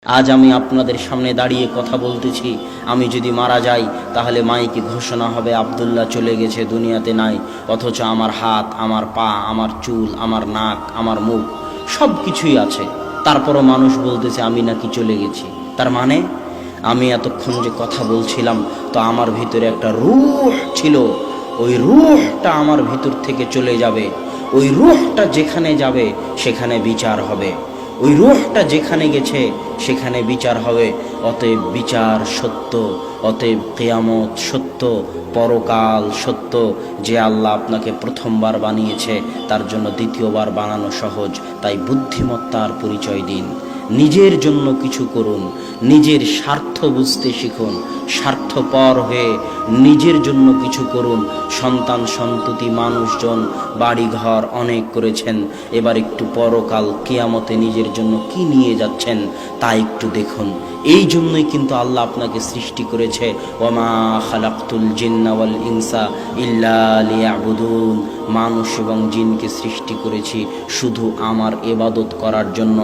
আজ আমি আপনাদের সামনে দাঁড়িয়ে কথা বলতেছি। আমি যদি মারা যাই তাহলে মাইকে ঘোষণা হবে আব্দুল্লাহ চলে গেছে, দুনিয়াতে নাই। অথচ আমার হাত, আমার পা, আমার চুল, আমার নাক, আমার মুখ সব কিছুই আছে। তারপরও মানুষ বলতেছে আমি নাকি চলে গেছি। তার মানে আমি এতক্ষণ যে কথা বলছিলাম, তো আমার ভিতরে একটা রূহ ছিল। ওই রূহটা আমার ভিতর থেকে চলে যাবে। ওই রূহটা যেখানে যাবে সেখানে বিচার হবে। ওই রূহটা যেখানে গেছে সেখানে বিচার হবে। অতএব বিচার সত্য, অতএব কিয়ামত সত্য, পরকাল সত্য। যে আল্লাহ আপনাকে প্রথমবার বানিয়েছে তার জন্য দ্বিতীয়বার বানানো সহজ। তাই বুদ্ধিমত্তার পরিচয় দিন, নিজের জন্য কিছু করুন, নিজের স্বার্থ বুঝতে শিখুন। স্বার্থপর হয়ে নিজের জন্য কিছু করুন। সন্তান সন্ততি মানুষজন বাড়িঘর অনেক করেছেন, এবার একটু পরকাল কিয়ামতে নিজের জন্য কি নিয়ে যাচ্ছেন তা একটু দেখুন। এই জন্যই কিন্তু আল্লাহ আপনাকে সৃষ্টি করেছে, ওমা খালাকতুল জিন্না ওয়াল ইনসা ইল্লা লিয়াবুদুন। মানুষ এবং জিনকে সৃষ্টি করেছি শুধু আমার ইবাদত করার জন্য।